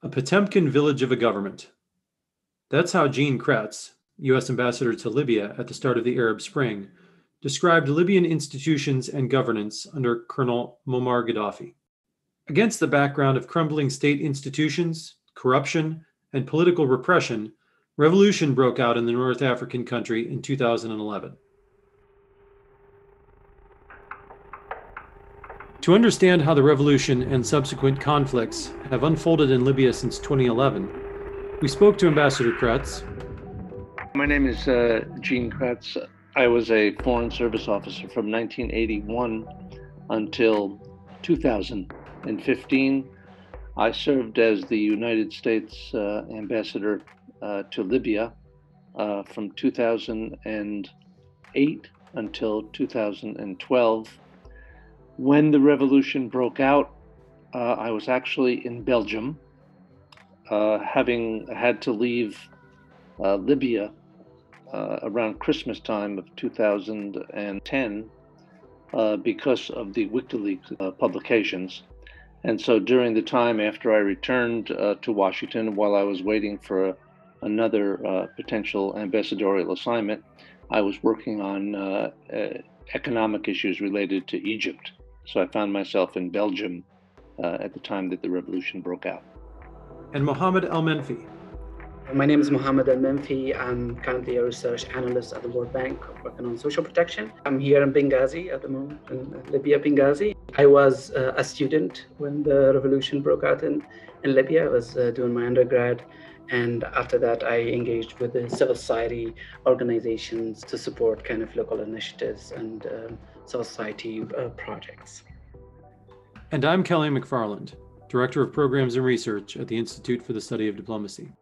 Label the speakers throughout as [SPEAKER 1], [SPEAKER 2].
[SPEAKER 1] A Potemkin village of a government. That's how Jean Cretz, U.S. ambassador to Libya at the start of the Arab Spring, described Libyan institutions and governance under Colonel Muammar Gaddafi. Against the background of crumbling state institutions, corruption, and political repression, revolution broke out in the North African country in 2011. To understand how the revolution and subsequent conflicts have unfolded in Libya since 2011, we spoke to Ambassador Cretz.
[SPEAKER 2] My name is Jean Cretz. I was a Foreign Service officer from 1981 until 2015. I served as the United States ambassador to Libya from 2008 until 2012. When the revolution broke out, I was actually in Belgium, having had to leave Libya around Christmas time of 2010 because of the WikiLeaks publications. And so during the time after I returned to Washington, while I was waiting for another potential ambassadorial assignment, I was working on economic issues related to Egypt. So I found myself in Belgium at the time that the revolution broke out.
[SPEAKER 1] And Mohamed Almenfi.
[SPEAKER 3] My name is Mohamed Almenfi. I'm currently a research analyst at the World Bank working on social protection. I'm here in Benghazi at the moment, in Libya, Benghazi. I was a student when the revolution broke out in Libya. I was doing my undergrad. And after that, I engaged with the civil society organizations to support kind of local initiatives and civil society projects.
[SPEAKER 1] And I'm Kelly McFarland, Director of Programs and Research at the Institute for the Study of Diplomacy.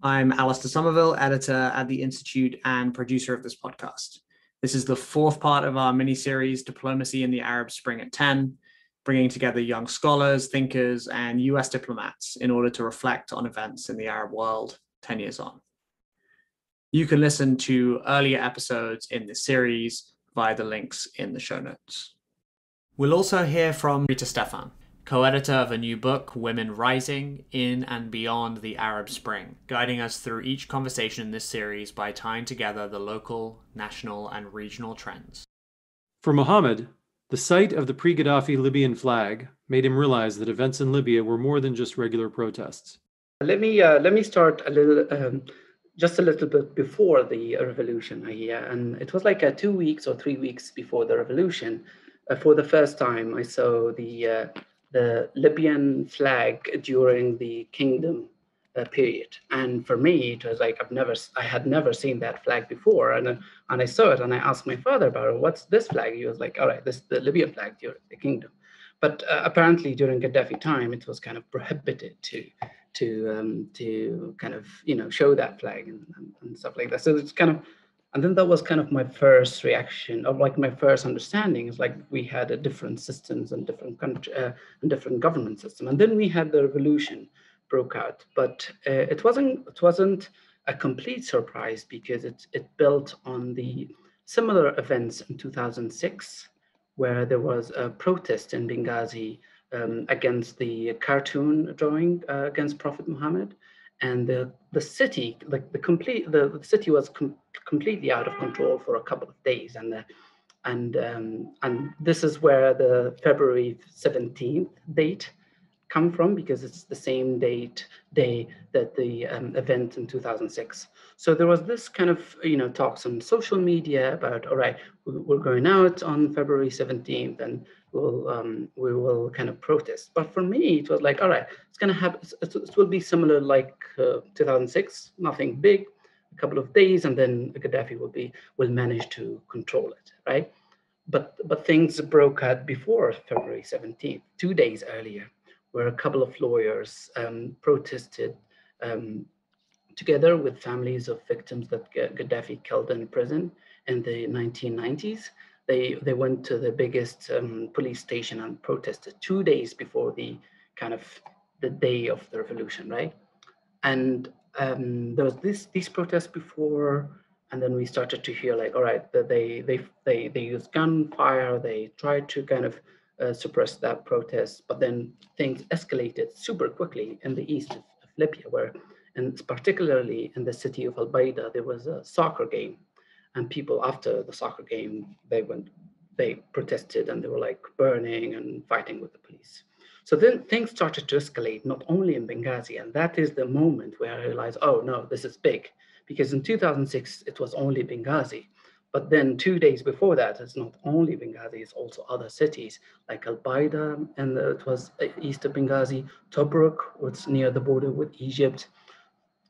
[SPEAKER 4] I'm Alistair Somerville, editor at the Institute and producer of this podcast. This is the fourth part of our mini-series, Diplomacy in the Arab Spring at 10, bringing together young scholars, thinkers, and US diplomats in order to reflect on events in the Arab world 10 years on. You can listen to earlier episodes in this series via the links in the show notes. We'll also hear from Rita Stephan, co-editor of a new book, Women Rising in and Beyond the Arab Spring, guiding us through each conversation in this series by tying together the local, national, and regional trends.
[SPEAKER 1] For Mohamed, the sight of the pre-Gaddafi Libyan flag made him realize that events in Libya were more than just regular protests.
[SPEAKER 3] Let me start a little, just a little bit before the revolution. And it was like 2 weeks or 3 weeks before the revolution. For the first time, I saw the Libyan flag during the kingdom period, and for me it was like I had never seen that flag before, and I saw it, and I asked my father about it. What's this flag? He was like, all right, this is the Libyan flag during the kingdom. But apparently during Gaddafi time, it was kind of prohibited to kind of show that flag and stuff like that. So it's kind of. And then that was kind of my first reaction, or like my first understanding is like we had a different systems and different country and different government system. And then we had the revolution broke out, but it wasn't a complete surprise because it built on the similar events in 2006, where there was a protest in Benghazi against the cartoon drawing against Prophet Muhammad. And the city, like the city was completely out of control for a couple of days, and this is where the February 17th date come from, because it's the same day that the event in 2006. So there was this kind of talks on social media about, all right, we're going out on February 17th and we will kind of protest. But for me, it was like, all right, it's going to happen. It will be similar like 2006, nothing big, a couple of days, and then Gaddafi will manage to control it, right? But things broke out before February 17th, 2 days earlier, where a couple of lawyers protested together with families of victims that Gaddafi killed in prison in the 1990s. They went to the biggest police station and protested 2 days before the day of the revolution, right? And there was these protests before, and then we started to hear like, all right, that they used gunfire. They tried to kind of suppress that protest. But then things escalated super quickly in the east of Libya, and particularly in the city of Al-Baida, there was a soccer game, and people after the soccer game, they protested, and they were like burning and fighting with the police. So then things started to escalate, not only in Benghazi, and that is the moment where I realized, oh no, this is big, because in 2006 it was only Benghazi. But then 2 days before that, it's not only Benghazi, it's also other cities like Al-Baida, and it was east of Benghazi, Tobruk, which near the border with Egypt.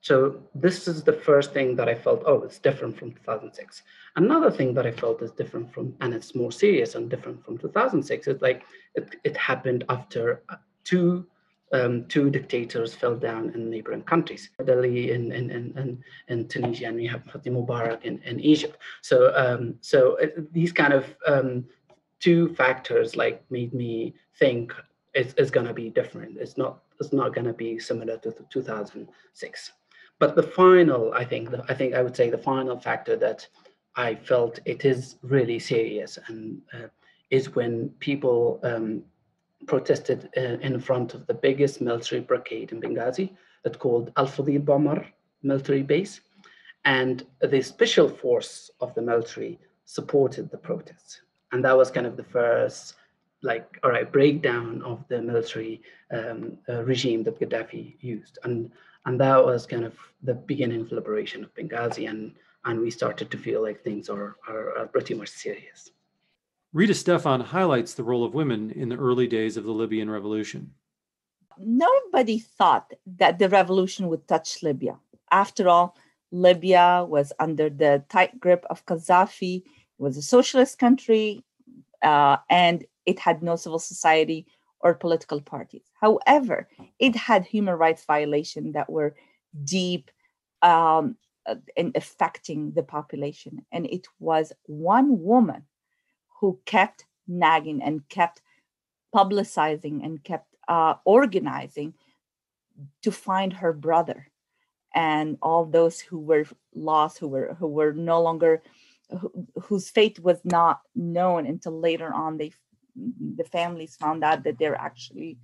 [SPEAKER 3] So this is the first thing that I felt, oh, it's different from 2006. Another thing that I felt is different from, and it's more serious and different from 2006, is like it happened after two dictators fell down in neighboring countries, Delhi in Tunisia, and we have Hosni Mubarak in Egypt. So these kind of two factors like made me think it's going to be different. It's not going to be similar to 2006. But the final, I think I would say the final factor that I felt it is really serious and is when people protested in front of the biggest military brigade in Benghazi, that's called Al-Fadil Bomar military base. And the special force of the military supported the protests. And that was kind of the first, like, all right, breakdown of the military regime that Gaddafi used. And that was kind of the beginning of liberation of Benghazi. And we started to feel like things are pretty much serious.
[SPEAKER 1] Rita Stephan highlights the role of women in the early days of the Libyan revolution.
[SPEAKER 5] Nobody thought that the revolution would touch Libya. After all, Libya was under the tight grip of Qadhafi. It was a socialist country, and it had no civil society or political parties. However, it had human rights violations that were deep in affecting the population. And it was one woman who kept nagging and kept publicizing and kept organizing to find her brother and all those who were lost, who were no longer, whose fate was not known until later on. The families found out that they actually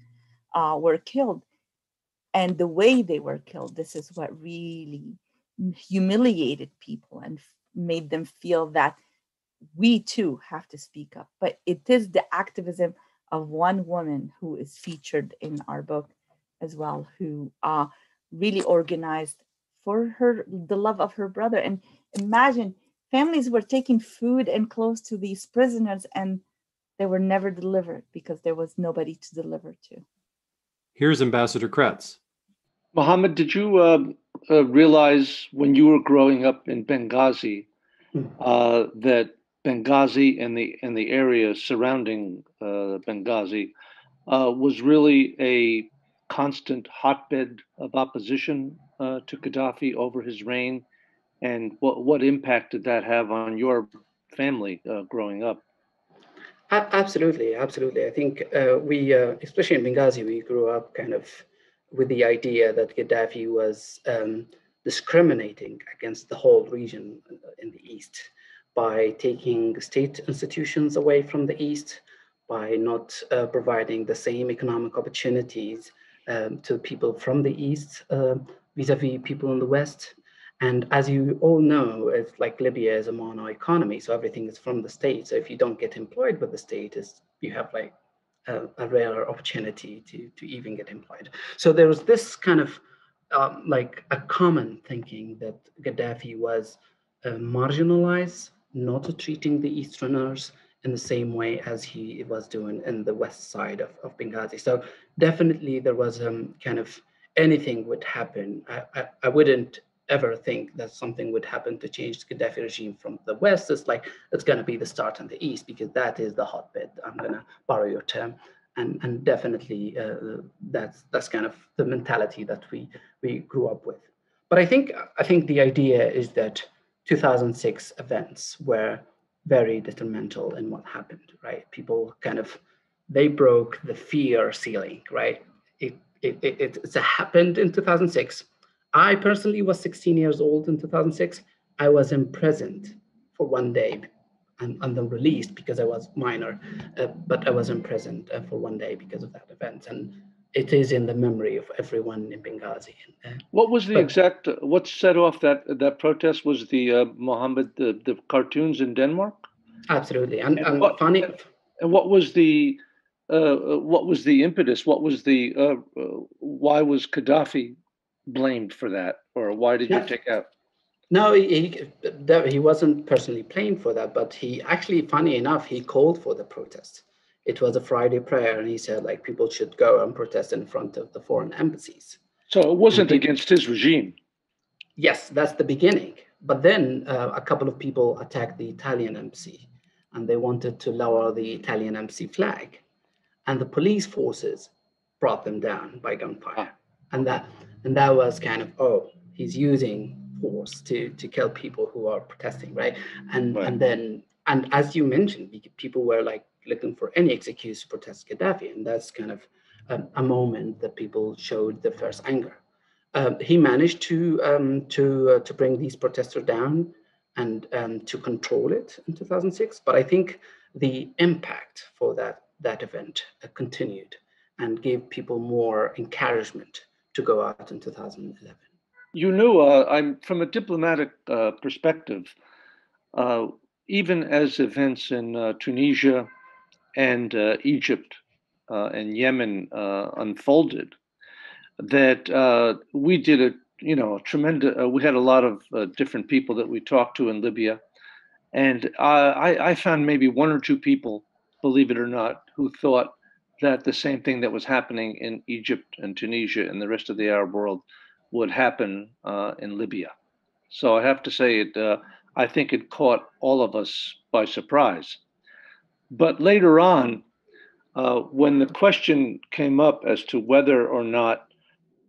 [SPEAKER 5] were killed, and the way they were killed. This is what really humiliated people and made them feel that we too have to speak up. But it is the activism of one woman who is featured in our book as well, who really organized for the love of her brother. And imagine, families were taking food and clothes to these prisoners, and they were never delivered because there was nobody to deliver to.
[SPEAKER 1] Here's Ambassador Cretz.
[SPEAKER 2] Mohamed, did you realize when you were growing up in Benghazi that Benghazi and the area surrounding Benghazi was really a constant hotbed of opposition to Gaddafi over his reign? And what impact did that have on your family growing up?
[SPEAKER 3] Absolutely. I think we, especially in Benghazi, we grew up kind of with the idea that Gaddafi was discriminating against the whole region in the east by taking state institutions away from the east, by not providing the same economic opportunities to people from the east vis-a-vis people in the west. And as you all know, it's like Libya is a mono economy, so everything is from the state. So if you don't get employed with the state, you have like a rare opportunity to even get employed. So there was this kind of like a common thinking that Gaddafi was marginalized, not treating the Easterners in the same way as he was doing in the west side of Benghazi. So definitely there was kind of anything would happen. I wouldn't ever think that something would happen to change the Gaddafi regime from the West. It's like, it's going to be the start in the East, because that is the hotbed. I'm going to borrow your term. And definitely that's kind of the mentality that we grew up with. But I think the idea is that 2006 events were very detrimental in what happened, right? People kind of, they broke the fear ceiling, right? It happened in 2006. I personally was 16 years old in 2006. I was imprisoned for 1 day and then released because I was minor, but I wasn't present for one day because of that event. And it is in the memory of everyone in Benghazi.
[SPEAKER 2] What was the exact, what set off that protest? Was the Mohammed, the cartoons in Denmark?
[SPEAKER 3] Absolutely. And
[SPEAKER 2] funny. And what was the impetus? What was the, why was Qadhafi blamed for that? Or why did you take out?
[SPEAKER 3] No, he wasn't personally blamed for that, but he actually, funny enough, he called for the protest. It was a Friday prayer, and he said, like, people should go and protest in front of the foreign embassies.
[SPEAKER 2] So it wasn't against his regime.
[SPEAKER 3] Yes, that's the beginning. But then a couple of people attacked the Italian embassy, and they wanted to lower the Italian embassy flag. And the police forces brought them down by gunfire. And that was kind of, oh, he's using force to kill people who are protesting, right? And as you mentioned, people were like looking for any excuse to protest Gaddafi, and that's kind of a moment that people showed the first anger. He managed to bring these protesters down and to control it in 2006, but I think the impact for that event continued and gave people more encouragement to go out in 2011.
[SPEAKER 2] You knew, I'm from a diplomatic perspective, even as events in Tunisia and Egypt and Yemen unfolded, that we did a tremendous, we had a lot of different people that we talked to in Libya. And I found maybe one or two people, believe it or not, who thought that the same thing that was happening in Egypt and Tunisia and the rest of the Arab world would happen in Libya. So I have to say I think it caught all of us by surprise. But later on, when the question came up as to whether or not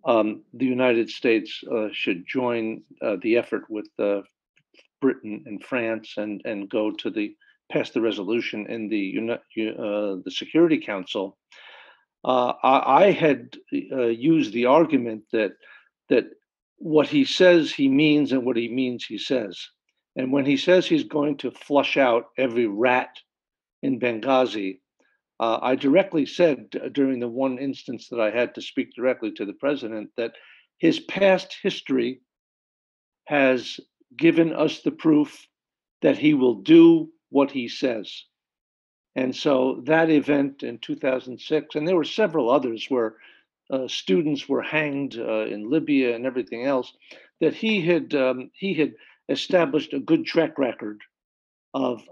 [SPEAKER 2] the United States should join the effort with Britain and France and go to pass the resolution in the Security Council, I had used the argument that what he says he means and what he means he says. And when he says he's going to flush out every rat in Benghazi, I directly said during the one instance that I had to speak directly to the president that his past history has given us the proof that he will do what he says. And so that event in 2006, and there were several others where students were hanged in Libya and everything else, that he had established a good track record of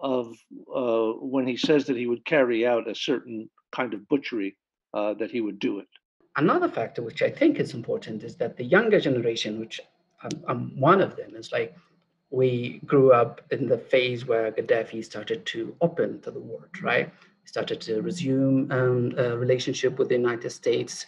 [SPEAKER 2] when he says that he would carry out a certain kind of butchery, that he would do it.
[SPEAKER 3] Another factor which I think is important is that the younger generation, which I'm one of them, is like we grew up in the phase where Gaddafi started to open to the world, right? He started to resume a relationship with the United States.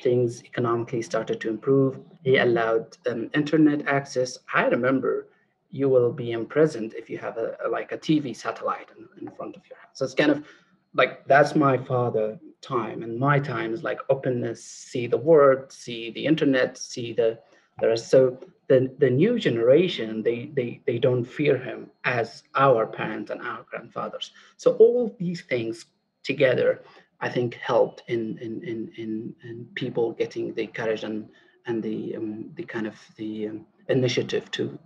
[SPEAKER 3] Things economically started to improve. He allowed internet access. I remember you will be imprisoned if you have a TV satellite in front of your house. So it's kind of like, that's my father time, and my time is like openness, see the world, see the internet, see the rest. So the new generation, they don't fear him as our parents and our grandfathers. So all these things together, I think, helped in people getting the courage and the kind of the initiative to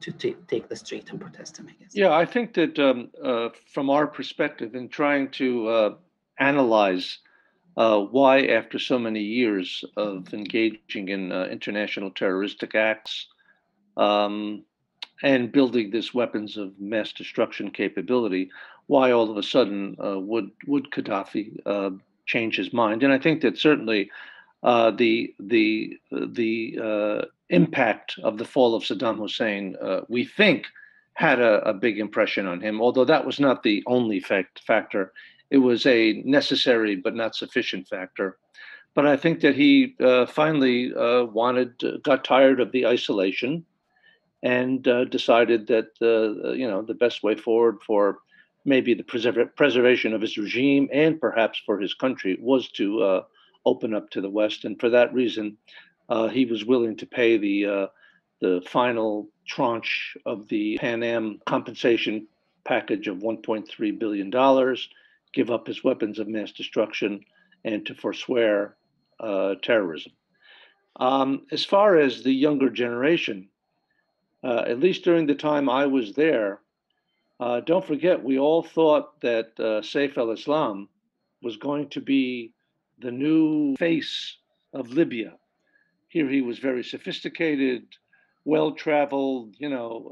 [SPEAKER 3] take the street and protest him, I guess.
[SPEAKER 2] Yeah, I think that from our perspective, in trying to analyze why, after so many years of engaging in international terroristic acts and building this weapons of mass destruction capability, why all of a sudden would Qadhafi change his mind? And I think that certainly the impact of the fall of Saddam Hussein, we think, had a big impression on him, although that was not the only factor. It was a necessary but not sufficient factor. But I think that he finally got tired of the isolation and decided that the best way forward for maybe the preservation of his regime and perhaps for his country was to open up to the West. And for that reason, he was willing to pay the final tranche of the Pan Am compensation package of $1.3 billion, give up his weapons of mass destruction, and to forswear terrorism. As far as the younger generation, at least during the time I was there, don't forget, we all thought that Saif al-Islam was going to be the new face of Libya. Here he was very sophisticated, well-traveled,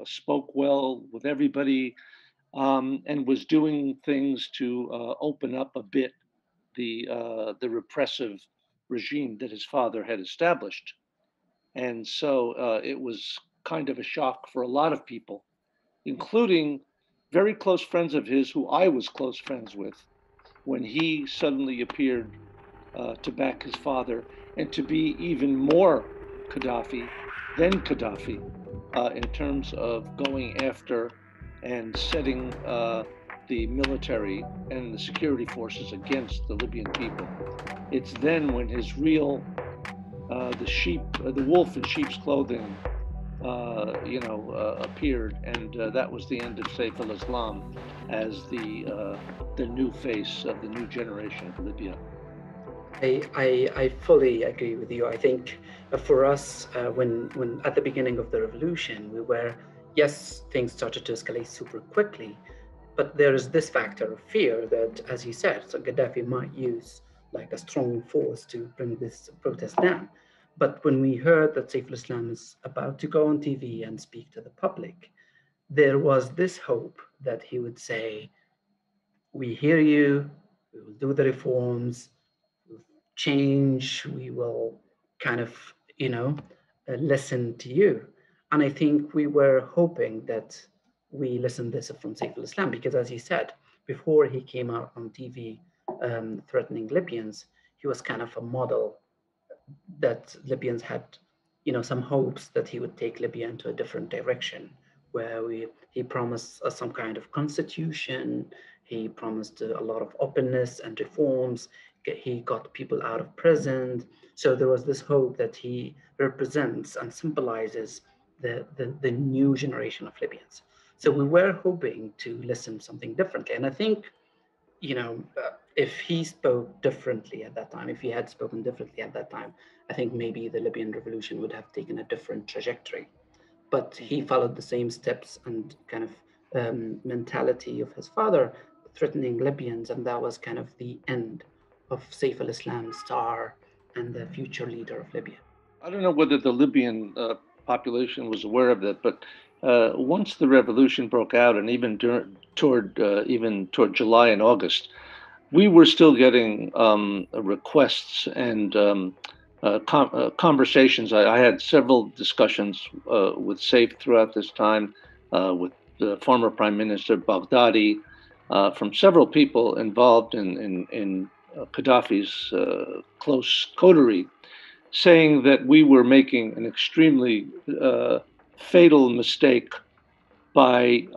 [SPEAKER 2] spoke well with everybody, and was doing things to open up a bit the repressive regime that his father had established. And so it was kind of a shock for a lot of people, including very close friends of his who I was close friends with, when he suddenly appeared to back his father and to be even more Qadhafi than Qadhafi in terms of going after and setting the military and the security forces against the Libyan people. It's then when his real, the wolf in sheep's clothing, appeared, and that was the end of Saif al-Islam as the new face of the new generation of Libya.
[SPEAKER 3] I fully agree with you. I think for us, when at the beginning of the revolution, we were, yes, things started to escalate super quickly, but there is this factor of fear that, as you said, so Gaddafi might use like a strong force to bring this protest down. But when we heard that Saif al-Islam is about to go on TV and speak to the public, there was this hope that he would say, we hear you, we will do the reforms, we'll change, we will kind of, listen to you. And I think we were hoping that we listened this from Saif al-Islam, because as he said, before he came out on TV threatening Libyans, he was kind of a model that Libyans had, some hopes that he would take Libya into a different direction, where he promised us some kind of constitution, he promised a lot of openness and reforms, he got people out of prison. So there was this hope that he represents and symbolizes the new generation of Libyans. So we were hoping to listen something differently. And I think, if he spoke differently at that time, if he had spoken differently at that time, I think maybe the Libyan revolution would have taken a different trajectory. But he followed the same steps and kind of mentality of his father, threatening Libyans, and that was kind of the end of Saif al-Islam's star and the future leader of Libya.
[SPEAKER 2] I don't know whether the Libyan population was aware of that, but once the revolution broke out, and even toward July and August, we were still getting requests and conversations. I had several discussions with Saif throughout this time, with the former Prime Minister Baghdadi, from several people involved in Qaddafi's close coterie, saying that we were making an extremely fatal mistake by,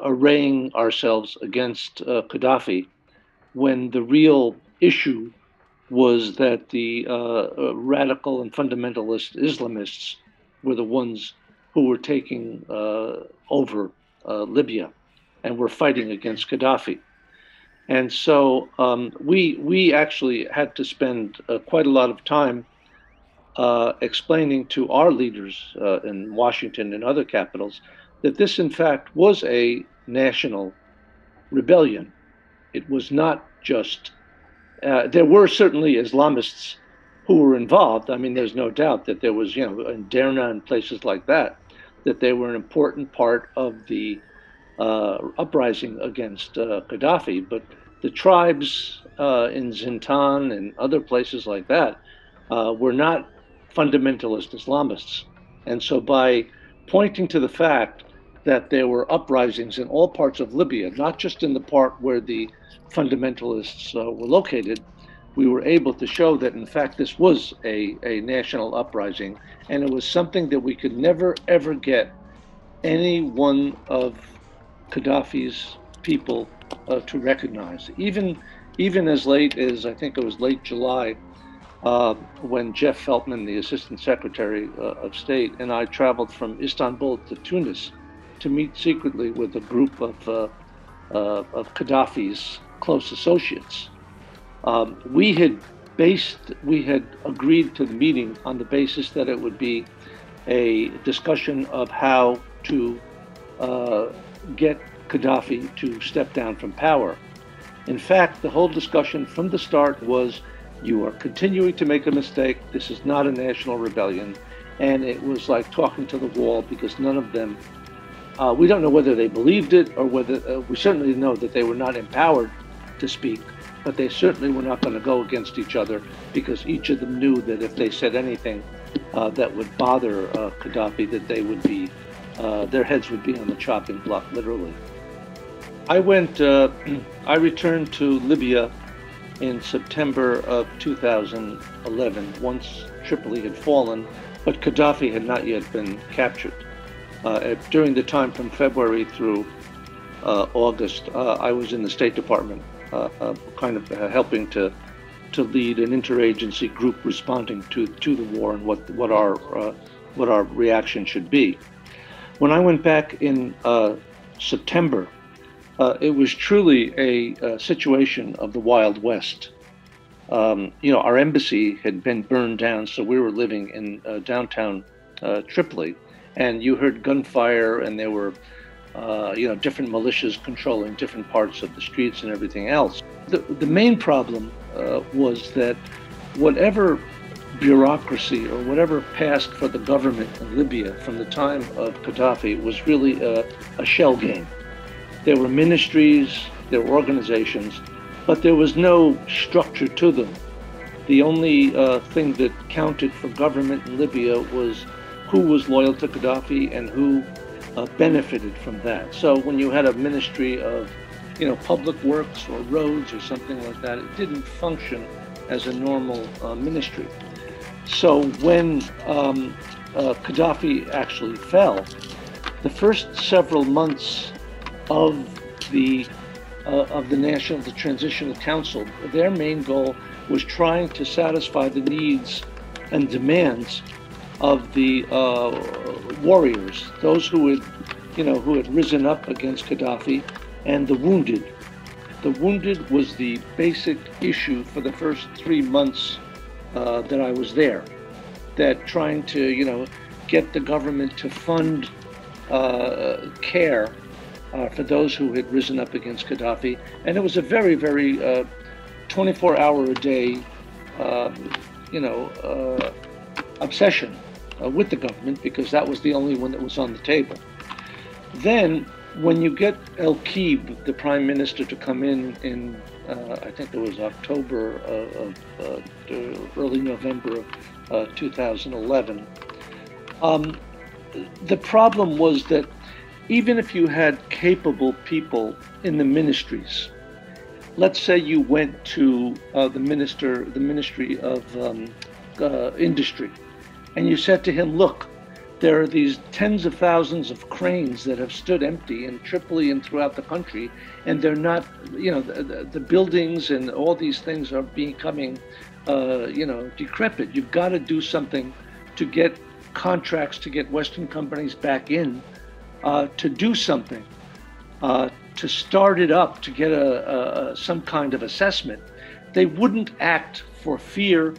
[SPEAKER 2] arraying ourselves against Qaddafi, when the real issue was that the radical and fundamentalist Islamists were the ones who were taking over Libya and were fighting against Qaddafi. And so we actually had to spend quite a lot of time explaining to our leaders in Washington and other capitals that this, in fact, was a national rebellion. It was not just, there were certainly Islamists who were involved. I mean, there's no doubt that there was, in Derna and places like that, that they were an important part of the uprising against Qaddafi. But the tribes in Zintan and other places like that were not fundamentalist Islamists. And so by pointing to the fact that there were uprisings in all parts of Libya, not just in the part where the fundamentalists were located, we were able to show that, in fact, this was a national uprising, and it was something that we could never, ever get any one of Qaddafi's people to recognize. Even as late as, I think it was late July, when Jeff Feltman, the Assistant Secretary of State, and I traveled from Istanbul to Tunis to meet secretly with a group of Qadhafi's close associates. We had agreed to the meeting on the basis that it would be a discussion of how to get Qadhafi to step down from power. In fact, the whole discussion from the start was, you are continuing to make a mistake. This is not a national rebellion. And it was like talking to the wall, because none of them, we don't know whether they believed it or whether, we certainly know that they were not empowered to speak, but they certainly were not going to go against each other, because each of them knew that if they said anything that would bother Qadhafi, that they would be, their heads would be on the chopping block, literally. I returned to Libya in September of 2011, once Tripoli had fallen, but Qadhafi had not yet been captured. During the time from February through August, I was in the State Department, kind of helping to lead an interagency group responding to the war and what our reaction should be. When I went back in September, it was truly a situation of the Wild West. Our embassy had been burned down, so we were living in downtown Tripoli, and you heard gunfire, and there were, different militias controlling different parts of the streets and everything else. The main problem was that whatever bureaucracy or whatever passed for the government in Libya from the time of Qadhafi was really a shell game. There were ministries, there were organizations, but there was no structure to them. The only thing that counted for government in Libya was who was loyal to Qadhafi and who benefited from that. So when you had a ministry of, public works or roads or something like that, it didn't function as a normal ministry. So when Qadhafi actually fell, the first several months of the Transitional Council, their main goal was trying to satisfy the needs and demands of the warriors, those who had risen up against Qadhafi, and the wounded. The wounded was the basic issue for the first 3 months that I was there. That trying to, get the government to fund care for those who had risen up against Qadhafi. And it was a very, very 24-hour-a-day, obsession with the government, because that was the only one that was on the table. Then, when you get El-Kib, the prime minister, to come in I think it was October early November of 2011, the problem was that even if you had capable people in the ministries, let's say you went to the Ministry of Industry, and you said to him, look, there are these tens of thousands of cranes that have stood empty in Tripoli and throughout the country, and they're not, the buildings and all these things are becoming, decrepit. You've got to do something to get contracts, to get Western companies back in, to do something, to start it up, to get some kind of assessment. They wouldn't act for fear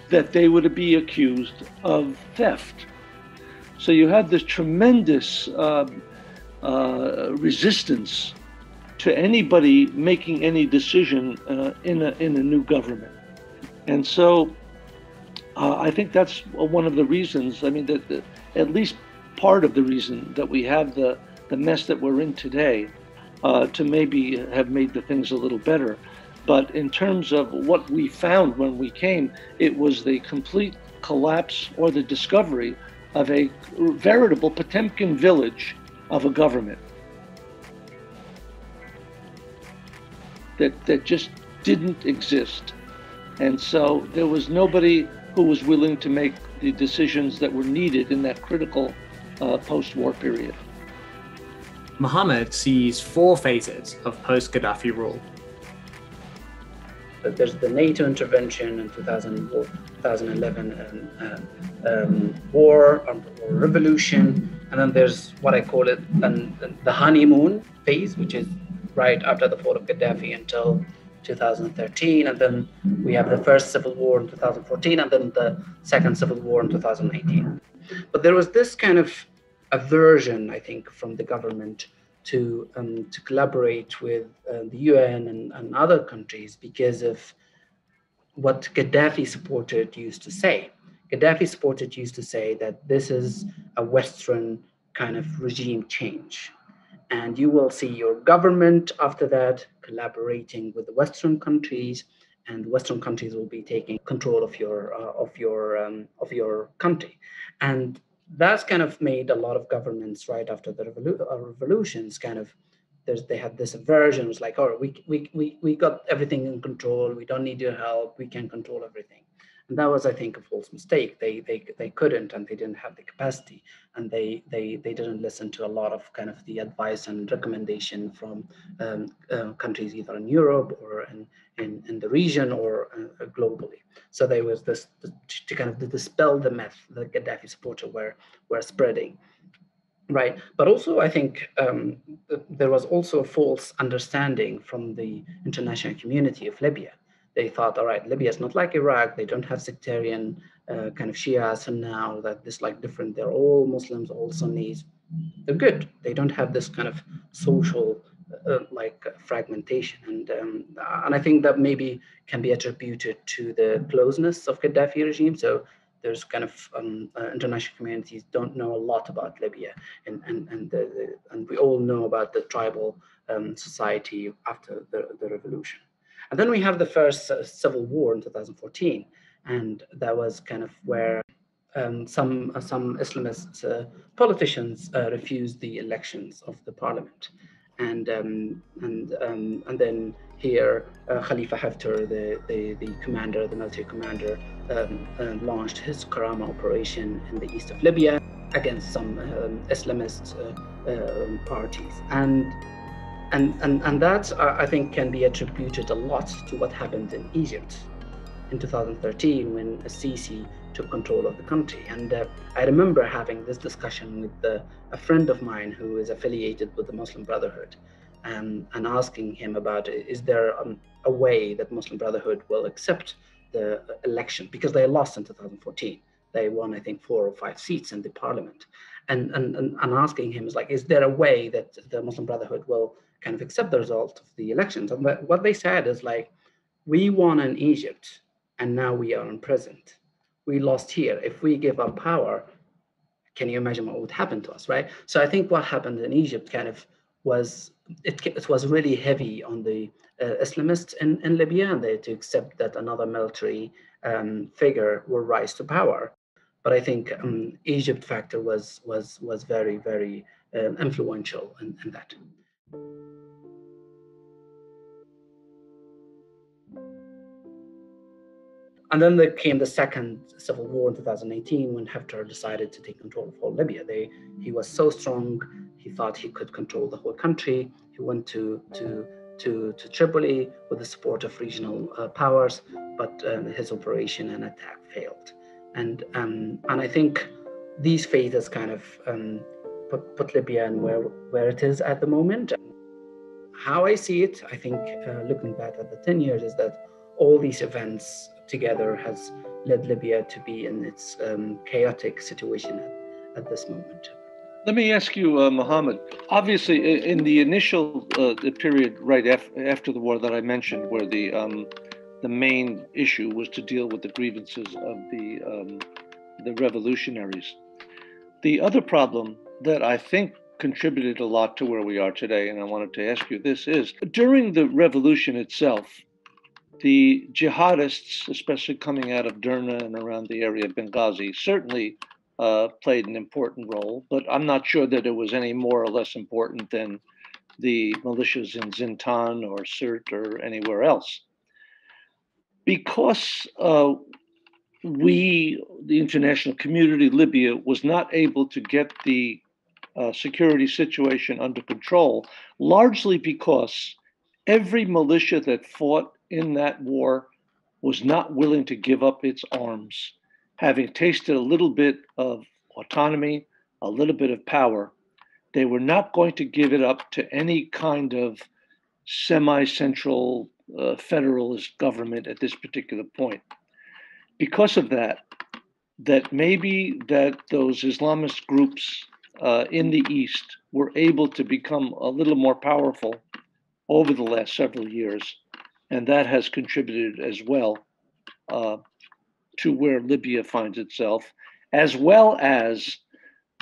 [SPEAKER 2] that they would be accused of theft. So you had this tremendous resistance to anybody making any decision in a new government. And so I think that's one of the reasons, that at least part of the reason that we have the mess that we're in today, to maybe have made the things a little better. But in terms of what we found when we came, it was the complete collapse or the discovery of a veritable Potemkin village of a government that just didn't exist. And so there was nobody who was willing to make the decisions that were needed in that critical post-war period.
[SPEAKER 4] Mohamed sees 4 phases of post-Qadhafi rule.
[SPEAKER 3] There's the NATO intervention in 2011, war or revolution, And then there's what I call it the honeymoon phase, which is right after the fall of Gaddafi until 2013. And then we have the first civil war in 2014, and then the second civil war in 2018. But there was this kind of aversion, I think, from the government to collaborate with the UN and other countries because of what Gaddafi supported used to say. Gaddafi supported used to say that this is a Western kind of regime change. And you will see your government after that collaborating with the Western countries, and Western countries will be taking control of your country. And that's kind of made a lot of governments right after the revolutions kind of they had this aversion. It was like, oh, we got everything in control. We don't need your help. We can control everything. And that was, I think, a false mistake. They couldn't, and they didn't have the capacity, and they didn't listen to a lot of kind of the advice and recommendation from countries either in Europe or in the region or globally. So there was this to kind of dispel the myth that Gaddafi supporters were spreading. Right, but also I think there was also a false understanding from the international community of Libya. They thought, all right, Libya is not like Iraq. They don't have sectarian kind of Shia, Sunni, that this like different. They're all Muslims, all Sunnis. They're good. They don't have this kind of social fragmentation, and I think that maybe can be attributed to the closeness of Gaddafi regime. So there's kind of international communities don't know a lot about Libya, and we all know about the tribal society after the revolution. And then we have the first civil war in 2014, and that was kind of where some Islamist politicians refused the elections of the parliament, and then here Khalifa Haftar, the commander, the military commander, launched his Karama operation in the east of Libya against some Islamist parties, and that I think can be attributed a lot to what happened in Egypt in 2013 when Sisi took control of the country. And I remember having this discussion with a friend of mine who is affiliated with the Muslim Brotherhood, and asking him about, is there a way that Muslim Brotherhood will accept the election, because they lost in 2014. They won, I think, 4 or 5 seats in the parliament. And asking him is like, is there a way that the Muslim Brotherhood will kind of accept the result of the elections? And what they said is like, we won in Egypt, and now we are imprisoned. We lost here. If we give up power, can you imagine what would happen to us, right? So I think what happened in Egypt kind of was, it was really heavy on the Islamists in Libya, and they to accept that another military figure will rise to power. But I think Egypt factor was very, very influential in that. And then there came the second civil war in 2018 when Haftar decided to take control of whole Libya. He was so strong, he thought he could control the whole country. He went to Tripoli with the support of regional powers, but his operation and attack failed. And I think these phases kind of put Libya in where it is at the moment. How I see it, I think looking back at the 10 years, is that all these events together has led Libya to be in its chaotic situation at this moment.
[SPEAKER 2] Let me ask you, Mohamed, obviously in the initial period right after the war that I mentioned, where the main issue was to deal with the grievances of the revolutionaries, the other problem that I think contributed a lot to where we are today, and I wanted to ask you this, is during the revolution itself, the jihadists, especially coming out of Derna and around the area of Benghazi, certainly played an important role, but I'm not sure that it was any more or less important than the militias in Zintan or Sirte or anywhere else. Because the international community, Libya, was not able to get the security situation under control, largely because every militia that fought in that war was not willing to give up its arms, having tasted a little bit of autonomy, a little bit of power, they were not going to give it up to any kind of semi-central federalist government at this particular point. Because of that, maybe that those Islamist groups in the East were able to become a little more powerful over the last several years, and that has contributed as well to where Libya finds itself, as well as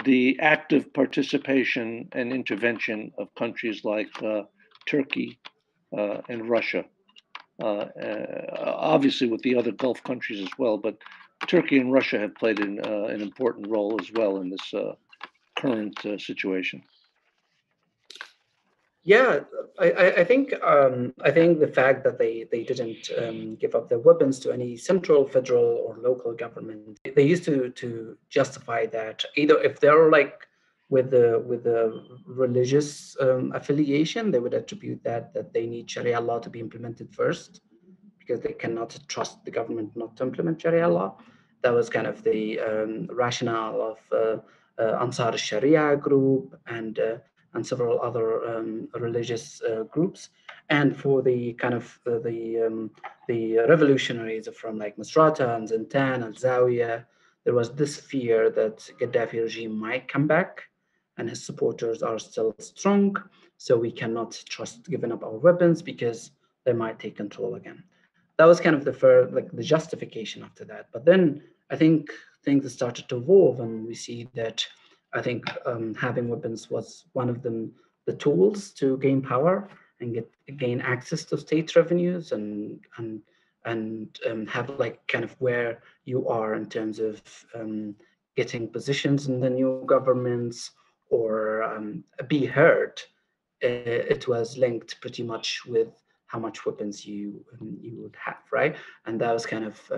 [SPEAKER 2] the active participation and intervention of countries like Turkey and Russia, obviously with the other Gulf countries as well, but Turkey and Russia have played an important role as well in this current situation.
[SPEAKER 3] Yeah, I think the fact that they didn't give up their weapons to any central, federal, or local government, they used to justify that either if they're like with the religious affiliation, they would attribute that they need Sharia law to be implemented first because they cannot trust the government not to implement Sharia law. That was kind of the rationale of Ansar Sharia group and several other religious groups. And for the kind of the revolutionaries from like Misrata and Zintan and Zawiya, there was this fear that Gaddafi regime might come back and his supporters are still strong. So we cannot trust giving up our weapons because they might take control again. That was kind of the first, like the justification after that. But then I think things started to evolve, and we see that I think having weapons was one of the tools to gain power and gain access to state revenues and have like kind of where you are in terms of getting positions in the new governments or be heard. It was linked pretty much with how much weapons you would have, right? And that was kind of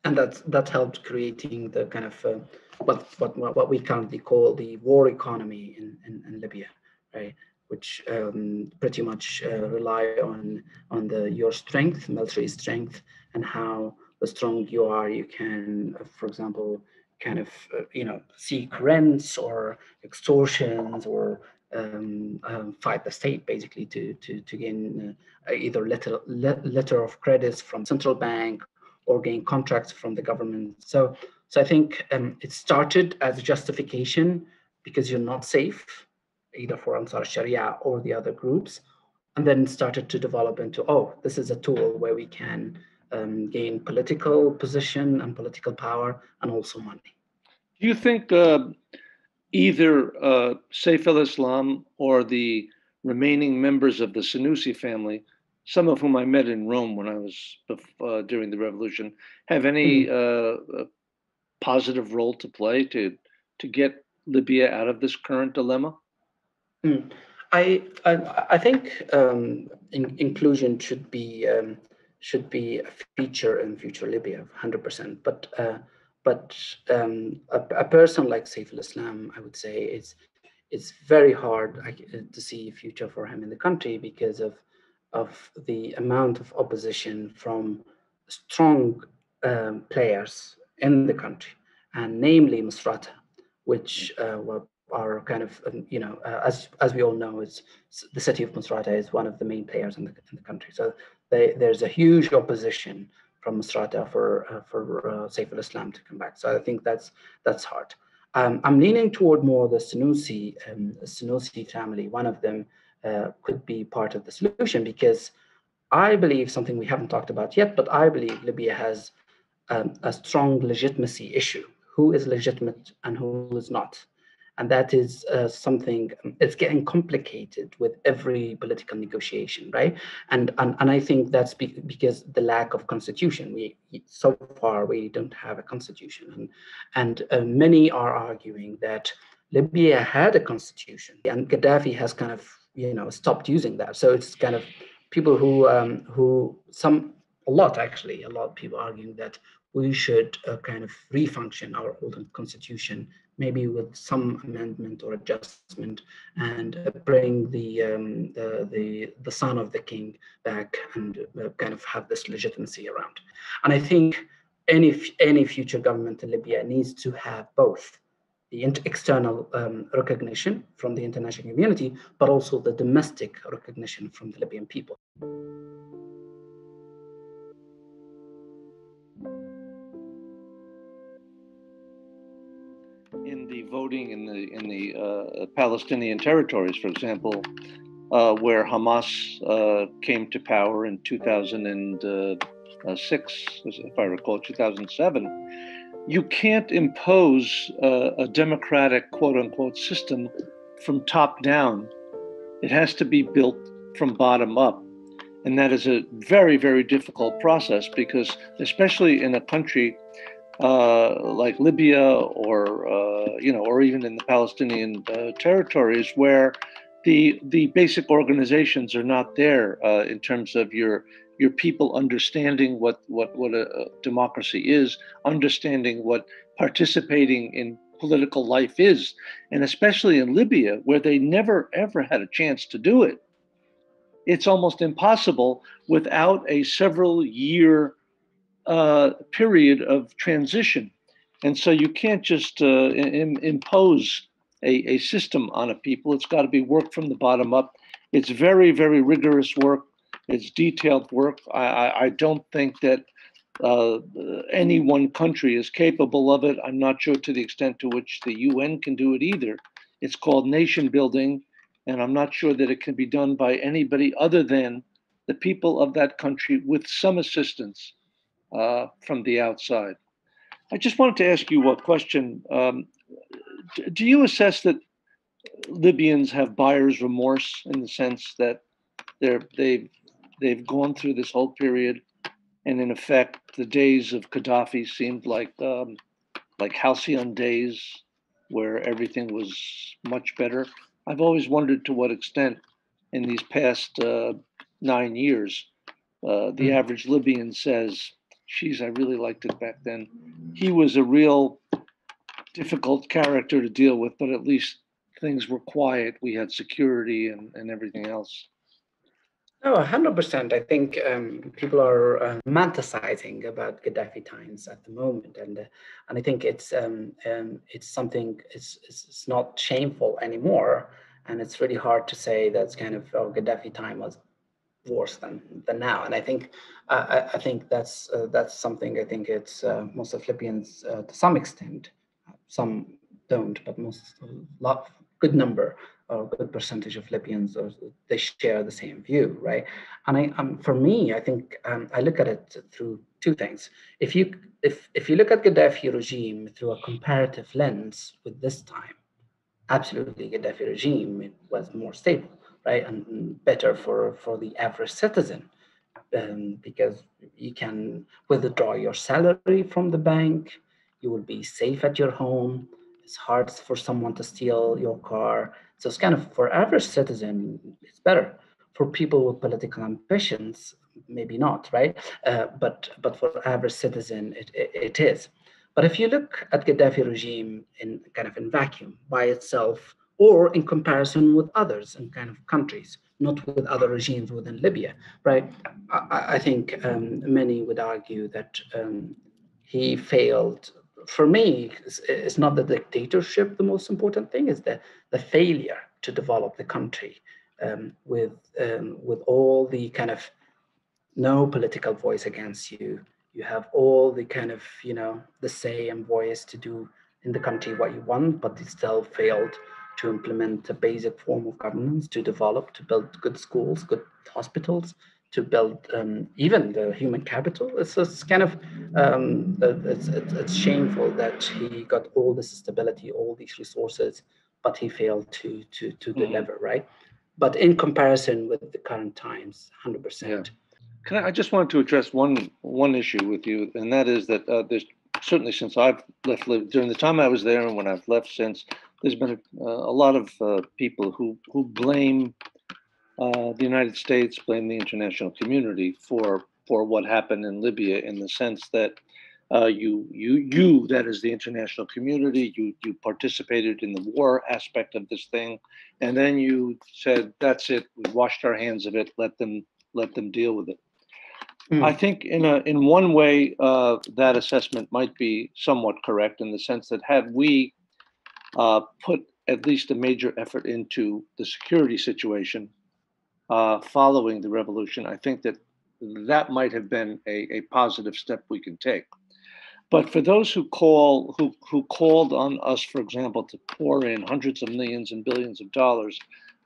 [SPEAKER 3] and that helped creating the kind of what we currently call the war economy in Libya, right? Which pretty much rely on your strength, military strength, and how the strong you are, you can, for example, kind of seek rents or extortions or fight the state basically to gain either letter of credits from central bank or gain contracts from the government. So I think it started as a justification because you're not safe, either for Ansar Sharia or the other groups, and then started to develop into, oh, this is a tool where we can gain political position and political power and also money.
[SPEAKER 2] Do you think either Saif al-Islam or the remaining members of the Senussi family, some of whom I met in Rome when I was during the revolution, have any positive role to play to get Libya out of this current dilemma?
[SPEAKER 3] I think inclusion should be a feature in future Libya, 100%. But a person like Saif al-Islam, I would say, it's very hard to see a future for him in the country because of the amount of opposition from strong players in the country, and namely Misrata, which are kind of, as we all know, it's the city of Misrata is one of the main players in the country. So there's a huge opposition from Misrata for Saif al-Islam to come back. So I think that's hard. I'm leaning toward more the Senussi family. One of them could be part of the solution because I believe something we haven't talked about yet, but I believe Libya has a strong legitimacy issue. Who is legitimate and who is not? And that is something, it's getting complicated with every political negotiation, right? And I think that's because the lack of constitution. So far, we don't have a constitution. And many are arguing that Libya had a constitution and Gaddafi has kind of, stopped using that. So it's kind of people a lot of people arguing that we should kind of refunction our old constitution, maybe with some amendment or adjustment, and bring the son of the king back and kind of have this legitimacy around. And I think any future government in Libya needs to have both external recognition from the international community, but also the domestic recognition from the Libyan people.
[SPEAKER 2] In the voting in the Palestinian territories, for example, where Hamas came to power in 2006, if I recall, 2007, you can't impose a democratic, quote unquote, system from top down. It has to be built from bottom up. And that is a very, very difficult process because, especially in a country like Libya or even in the Palestinian territories where the basic organizations are not there in terms of your people understanding what a democracy is, understanding what participating in political life is, and especially in Libya where they never ever had a chance to do it. It's almost impossible without a several year period of transition. And so you can't just impose a system on a people. It's got to be work from the bottom up. It's very, very rigorous work. It's detailed work. I don't think that any one country is capable of it. I'm not sure to the extent to which the UN can do it either. It's called nation building, and I'm not sure that it can be done by anybody other than the people of that country with some assistance from the outside. I just wanted to ask you a question. Do you assess that Libyans have buyer's remorse in the sense that they've gone through this whole period, and in effect, the days of Qadhafi seemed like halcyon days where everything was much better? I've always wondered to what extent in these past 9 years, the average Libyan says, geez, I really liked it back then. He was a real difficult character to deal with, but at least things were quiet. We had security and everything else.
[SPEAKER 3] No, 100%. I think people are romanticizing about Gaddafi times at the moment, and I think it's something. It's not shameful anymore, and it's really hard to say that's kind of Gaddafi time was worse than now. And I think that's something. I think it's most of Libyans to some extent. Some don't, but good number or good percentage of Libyans, or they share the same view, right? And for me, I think I look at it through two things. If you look at Gaddafi regime through a comparative lens with this time, absolutely, Gaddafi regime was more stable, right, and better for the average citizen, because you can withdraw your salary from the bank, you will be safe at your home. It's hard for someone to steal your car. So it's kind of, for average citizen, it's better. For people with political ambitions, maybe not, right? But for average citizen, it is. But if you look at Gaddafi regime in vacuum by itself, or in comparison with others in kind of countries, not with other regimes within Libya, right? I think many would argue that he failed. For me, it's not the dictatorship the most important thing, is the failure to develop the country with all the kind of no political voice against you. You have all the kind of, the say and voice to do in the country what you want, but it still failed to implement a basic form of governance, to develop, to build good schools, good hospitals, to build even the human capital. It's kind of it's shameful that he got all this stability, all these resources, but he failed to deliver, right? But in comparison with the current times, 100%.
[SPEAKER 2] Yeah. I just wanted to address one issue with you, and that is that there's certainly, since I've left during the time I was there and when I've left since, there's been a lot of people who blame the United States, blame the international community for what happened in Libya, in the sense that you, that is the international community, you participated in the war aspect of this thing, and then you said, that's it, we washed our hands of it, let them deal with it. I think in one way that assessment might be somewhat correct, in the sense that had we put at least a major effort into the security situation following the revolution, I think that might have been a positive step we can take. But for those who called on us, for example, to pour in hundreds of millions and billions of dollars,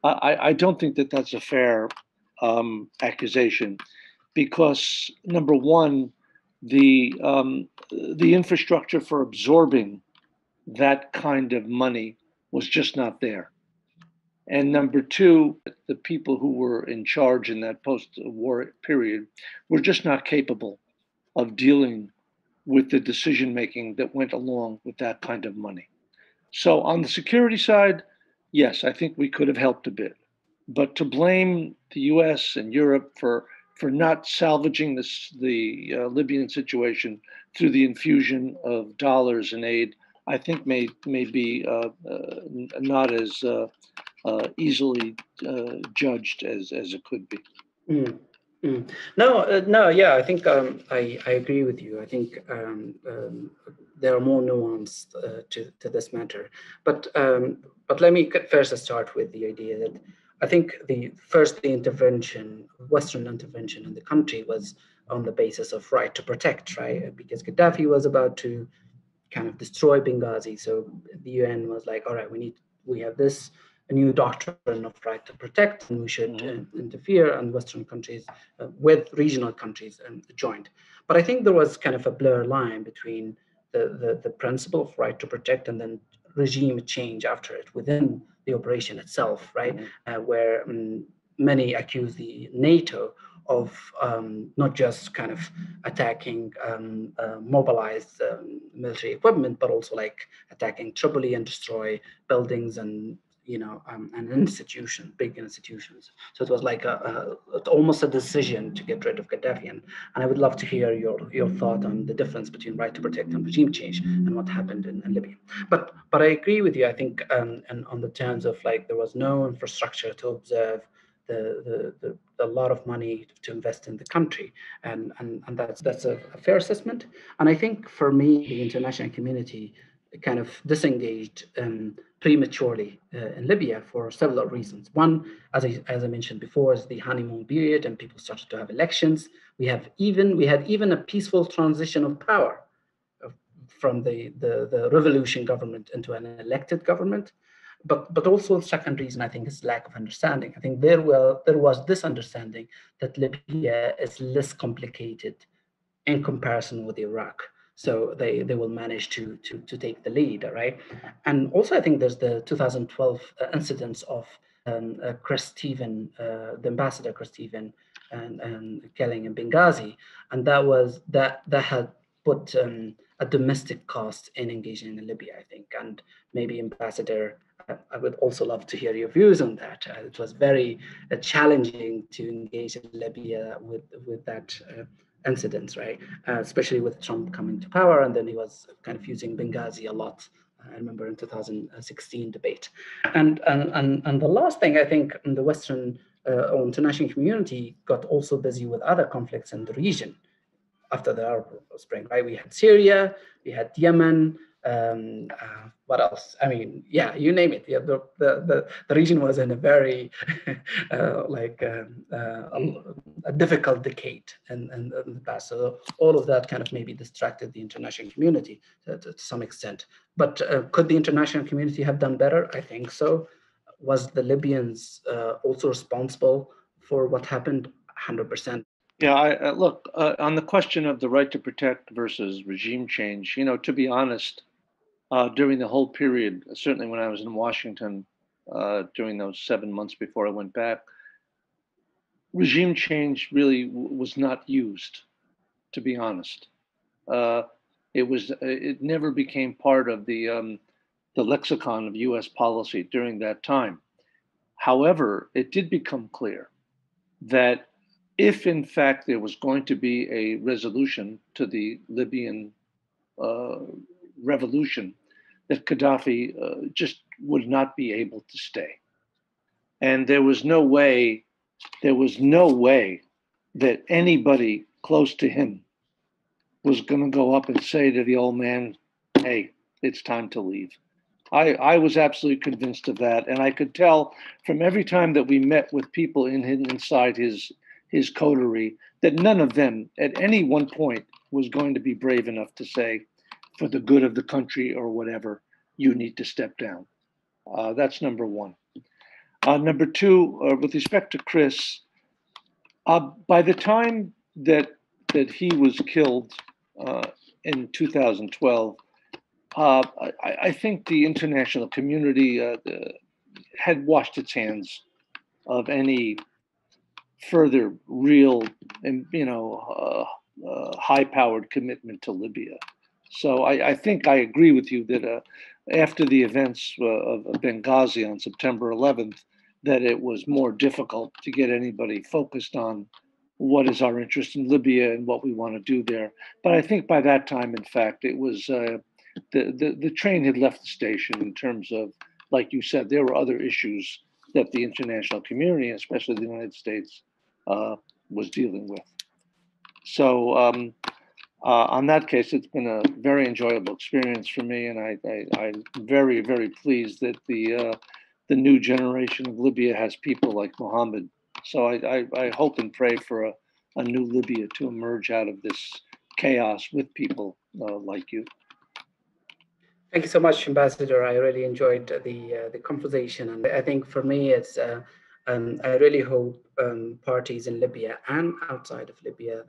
[SPEAKER 2] I don't think that that's a fair accusation, because number one, the infrastructure for absorbing that kind of money was just not there. And number two, the people who were in charge in that post-war period were just not capable of dealing with the decision making that went along with that kind of money. So on the security side, yes, I think we could have helped a bit. But to blame the US and Europe for not salvaging the Libyan situation through the infusion of dollars and aid, I think may be not as easily judged as it could be.
[SPEAKER 3] Mm. No, yeah, I think I agree with you. I think there are more nuance to this matter. But let me first start with the idea that I think the intervention, Western intervention in the country was on the basis of right to protect, right? Because Gaddafi was about to kind of destroy Benghazi. So the UN was like, all right, we have this a new doctrine of right to protect, and we should interfere, and Western countries with regional countries joined. But I think there was kind of a blur line between the principle of right to protect and then regime change after it within the operation itself, right? Where many accuse the NATO of not just kind of attacking mobilized military equipment, but also like attacking Tripoli and destroy buildings and and institutions, big institutions. So it was like almost a decision to get rid of Gaddafi. And I would love to hear your thought on the difference between right to protect and regime change and what happened in Libya. But I agree with you. I think and on the terms of like there was no infrastructure to observe a lot of money to invest in the country, and that's a fair assessment. And I think for me, the international community kind of disengaged prematurely in Libya for several reasons. One, as I mentioned before, is the honeymoon period, and people started to have elections. We had even a peaceful transition of power from the revolution government into an elected government. But also the second reason, I think, is lack of understanding. I think there was this understanding that Libya is less complicated in comparison with Iraq. So they will manage to take the lead, right? And also, I think there's the 2012 incidents of Cretz Stephan, the ambassador Cretz Stephan, and killing in Benghazi, and that had put a domestic cost in engaging in Libya, I think. And maybe Ambassador, I would also love to hear your views on that. It was very challenging to engage in Libya with that incidents, right? Especially with Trump coming to power, and then he was kind of using Benghazi a lot. I remember in 2016 debate. And the last thing, I think the Western or international community got also busy with other conflicts in the region after the Arab Spring, right? We had Syria, we had Yemen, what else? I mean, yeah, you name it. Yeah, the region was in a very a difficult decade in the past. So all of that kind of maybe distracted the international community to some extent. But could the international community have done better? I think so. Was the Libyans also responsible for what happened? 100%.
[SPEAKER 2] Yeah, look, on the question of the right to protect versus regime change, to be honest, during the whole period, certainly when I was in Washington during those 7 months before I went back, regime change really was not used, to be honest. It never became part of the lexicon of US policy during that time. However, it did become clear that if in fact there was going to be a resolution to the Libyan revolution, that Gaddafi just would not be able to stay. And there was no way that anybody close to him was going to go up and say to the old man, hey, it's time to leave. I was absolutely convinced of that, and I could tell from every time that we met with people inside his coterie that none of them at any one point was going to be brave enough to say, for the good of the country or whatever, you need to step down. That's number one. Number two, with respect to Chris, by the time that he was killed in 2012, I think the international community had washed its hands of any further real and high-powered commitment to Libya. So I think I agree with you that after the events of Benghazi on September 11th, that it was more difficult to get anybody focused on what is our interest in Libya and what we want to do there. But I think by that time, in fact, it was the train had left the station in terms of, like you said, there were other issues that the international community, especially the United States, was dealing with. So on that case, it's been a very enjoyable experience for me, and I'm very, very pleased that the new generation of Libya has people like Mohamed. So I hope and pray for a new Libya to emerge out of this chaos with people like you.
[SPEAKER 3] Thank you so much, Ambassador. I really enjoyed the conversation, and I think for me, it's I really hope parties in Libya and outside of Libya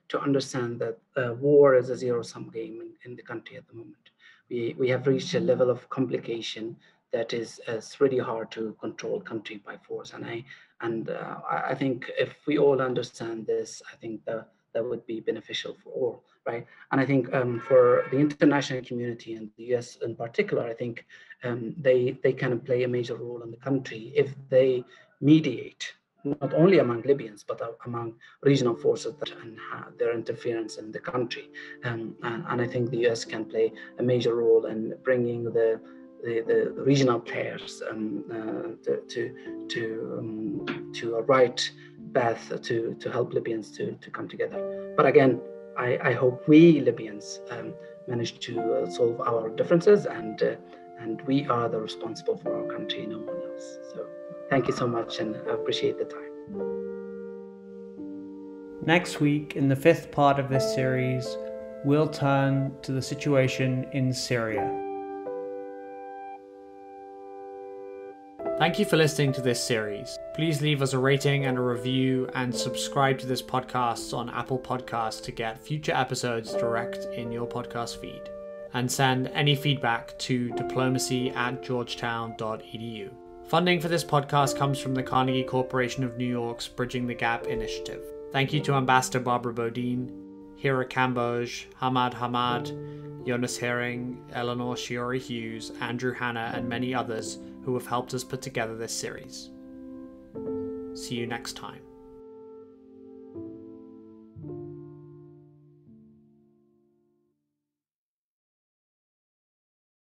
[SPEAKER 3] to understand that war is a zero-sum game in the country at the moment. We have reached a level of complication that is really hard to control country by force, and I think if we all understand this, I think that would be beneficial for all, right? And I think for the international community and the US in particular, I think they kind of play a major role in the country if they mediate, not only among Libyans, but among regional forces and their interference in the country. And I think the US can play a major role in bringing the regional players to a right path to help Libyans to come together. But again, I hope we Libyans manage to solve our differences, and we are the responsible for our country, no one else. So thank you so much, and I appreciate the time.
[SPEAKER 4] Next week, in the fifth part of this series, we'll turn to the situation in Syria. Thank you for listening to this series. Please leave us a rating and a review, and subscribe to this podcast on Apple Podcasts to get future episodes direct in your podcast feed. And send any feedback to diplomacy@georgetown.edu. Funding for this podcast comes from the Carnegie Corporation of New York's Bridging the Gap initiative. Thank you to Ambassador Barbara Bodine, Hira Kamboj, Hamad Hamad, Jonas Heering, Eleanor Shiori Hughes, Andrew Hanna, and many others who have helped us put together this series. See you next time.